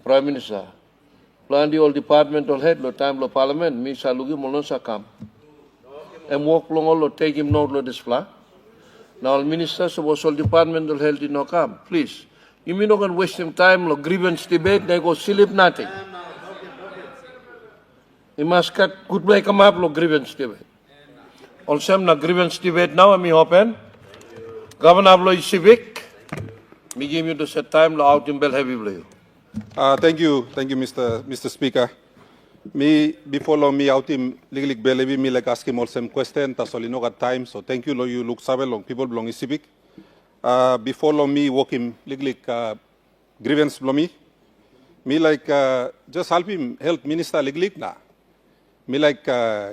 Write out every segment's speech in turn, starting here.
Prime Minister. Plan the all departmental head lo time lo parliament mi salugi molon sakam. And walk long all lo take him note lo display. Now all ministers was all departmental health in no come. Please. You mean not gonna waste him time lo grievance debate they go sleep nothing. You must cut good way come up lo grievance debate. Also na grievance debate now mi open. Governor lo East Sepik. Me give you the set time lo out in bell heavy blue. Thank you, Mr. Speaker. Me before long me out in legally believe me like asking all some question. That's all no got time. So thank you, lo you look sabe long people belong East Sepik. Before long me working legally grievance belong me like just help him health minister legally na. Me like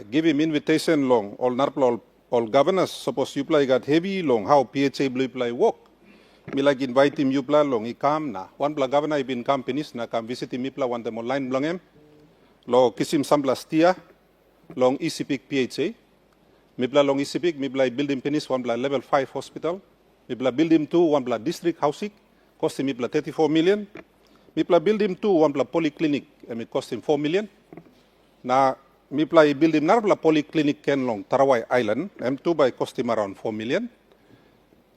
give him invitation long all narplo all governors suppose you play got heavy long how PHA blue play work. Me like invite him you play long he come na one bla governor been companies na come visit him play one them online belong him lo kisim sambla stia long East Sepik PHA me play long East Sepik me play building penis one bla level 5 hospital me play building 2 one bla district housing cost him 34 million me play building 2 one bla polyclinic and it cost him 4 million na me play building narbla polyclinic ken long Tarawai Island M2 by cost him around 4 million.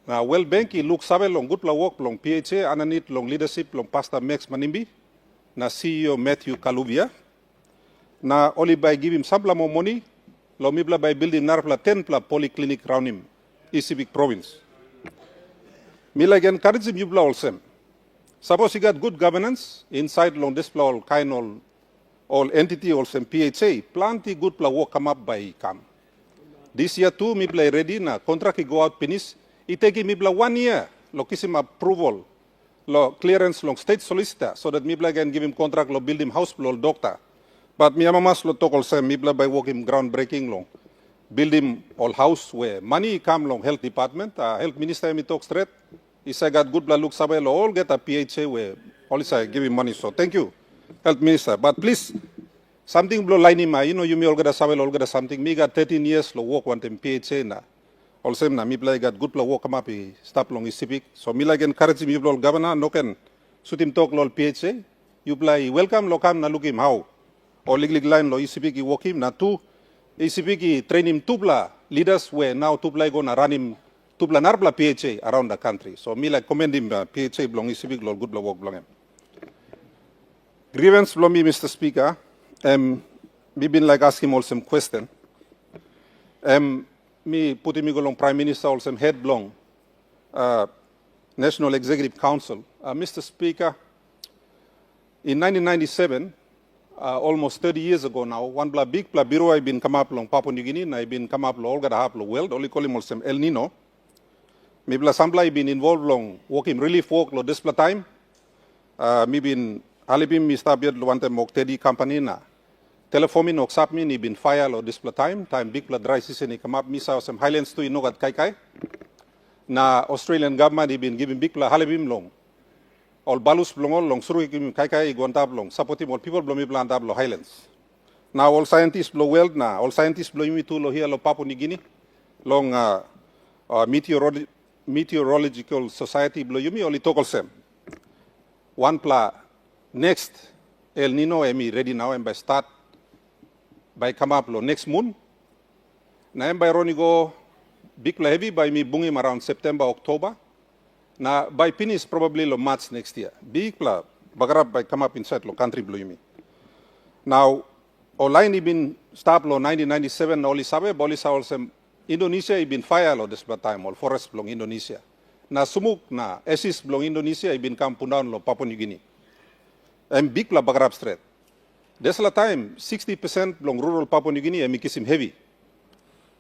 Now, well, Banky look sabe long good la work long PHA, ananit long leadership long Pastor Max Manimbi, na CEO Matthew Kalubia. Na only by give him some more money, lo mibla by building narpla 10 pla polyclinic round him, East Sepik Province. Mila again encourage him yubla also. Suppose he got good governance inside long this pla all kind all entity also PHA, plenty good pla work come up by come. This year too, mibla ready na contract he go out finish. It take him 1 year, lo kisim approval, lo clearance long state solicitor, so that mibla can give him contract, lo build him house, lo doctor. But mi amamas lo talk also mibla by working groundbreaking long, build him all house where money come long health department, health minister mi talk straight. He say got good look sabe lo all get a PHA where all say give him money. So thank you, health minister. But please something blow line him. You know you me all get a sabe all get a something. Me got 13 years lo work one time PHA na. Also, na mi play got good play work come up stop long East Sepik. So mi like encourage him you play governor no can suit him talk lol PHA. You play welcome lo come na look him how. Or legal line lo East Sepik work him na two East Sepik train him tupla leaders where now tupla gonna run him tupla narbla PHA around the country. So mi like commend him PHA belong East Sepik lol good play work belong him. Grievance belong me Mr. Speaker. We been like asking him all some question. Me putting me along Prime Minister also head belong National Executive Council. Mr. Speaker, in 1997, almost 30 years ago now, one big bureau I been come up along Papua New Guinea, and I been come up along all got a half world, only call him also El Nino. Me bla sambla I been involved along working relief work lo this time. Me been halibim me start yet one time work Teddy company na. Telephone no sap me ni bin fire or display time big blood dry season come up misa some highlands to inogat kai na Australian government been giving big blood halibim long all balus long suru kim kai gontab long supporting all people blow me plan tablo highlands now all scientists blow world na all scientists blow me to lo here lo Papua New Guinea long meteorological society blow you me only talk sem one pla next El Nino emi ready now and by start by come up lo next moon. Na by Ronnie go big heavy by me bungim around September, October. Na by finish probably lo March next year. Big pla bagarap by come up inside lo country blue me. Now online been start lo 1997 oli sabe boli sa also Indonesia been fire lo this time all forest belong Indonesia. Na sumuk na assist belong Indonesia been come down lo Papua New Guinea. And big pla bagarap straight. There's a time 60% belong rural Papua New Guinea and me kiss him heavy.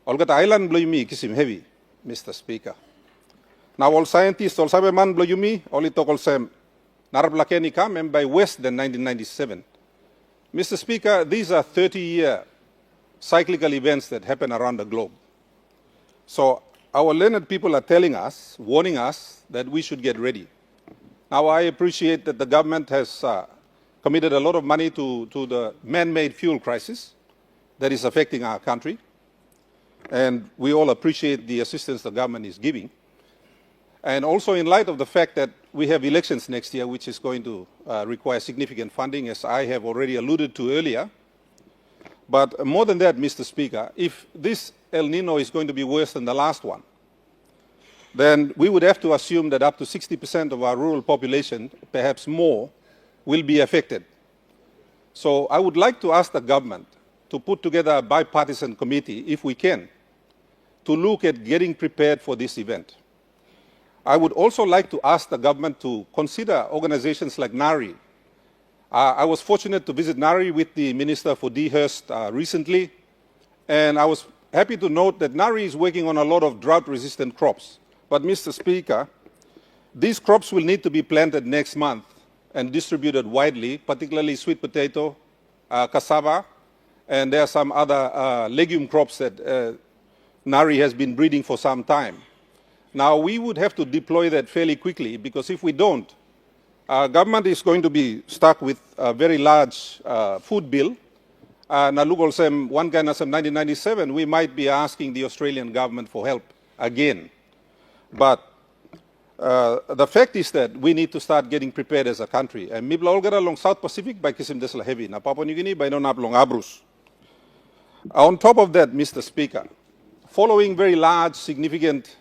All got island blow me kiss him heavy, Mr. Speaker. Now all scientists all sabe man blow me only talk all same Narablakeni come and by west than 1997. Mr. Speaker, these are 30-year cyclical events that happen around the globe. So our learned people are telling us, warning us that we should get ready. Now I appreciate that the government has committed a lot of money to the man-made fuel crisis that is affecting our country. And we all appreciate the assistance the government is giving. And also in light of the fact that we have elections next year, which is going to require significant funding, as I have already alluded to earlier. But more than that, Mr. Speaker, if this El Nino is going to be worse than the last one, then we would have to assume that up to 60% of our rural population, perhaps more, will be affected. So I would like to ask the government to put together a bipartisan committee, if we can, to look at getting prepared for this event. I would also like to ask the government to consider organizations like NARI. I was fortunate to visit NARI with the Minister for Dehurst recently, and I was happy to note that NARI is working on a lot of drought-resistant crops. But, Mr. Speaker, these crops will need to be planted next month and distributed widely, particularly sweet potato, cassava, and there are some other legume crops that NARI has been breeding for some time. Now, we would have to deploy that fairly quickly, because if we don't, our government is going to be stuck with a very large food bill. Nalugolsem 1997, we might be asking the Australian government for help again. But the fact is that we need to start getting prepared as a country. And mibla olgara along South Pacific by kisim desla heavy, na Papua New Guinea by non long Abrus. On top of that, Mr. Speaker, following very large, significant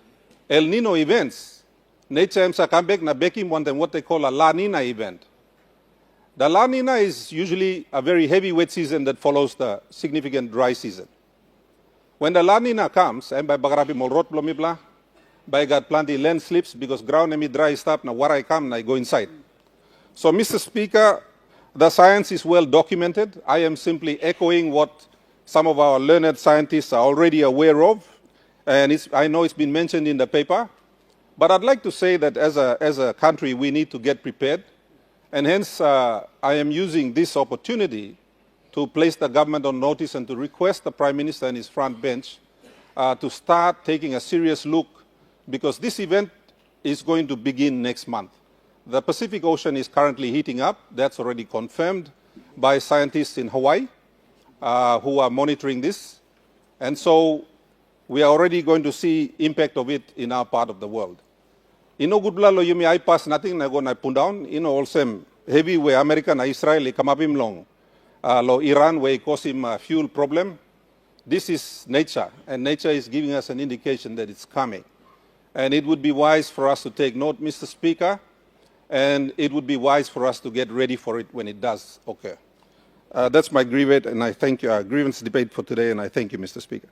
El Nino events, nature emsa comeback na bekim want them what they call a La Nina event. The La Nina is usually a very heavy wet season that follows the significant dry season. When the La Nina comes, and by bagarapi molrot blomibla, by got plenty land slips because ground emi dry stop na warai come na I go inside. So, Mr. Speaker, the science is well documented. I am simply echoing what some of our learned scientists are already aware of, and I know it's been mentioned in the paper. But I'd like to say that as a country, we need to get prepared. And hence, I am using this opportunity to place the government on notice and to request the Prime Minister and his front bench to start taking a serious look, because this event is going to begin next month. The Pacific Ocean is currently heating up. That's already confirmed by scientists in Hawaii who are monitoring this. And so we are already going to see impact of it in our part of the world. Ino gudla lo yumi I pass nothing na go na pun down. Ino also heavy where America na Israel kamabim long lo Iran where cause him a fuel problem. This is nature, and nature is giving us an indication that it's coming. And it would be wise for us to take note, Mr. Speaker, and it would be wise for us to get ready for it when it does occur. That's my grievance, and I thank you. Grievance debate for today, and I thank you, Mr. Speaker.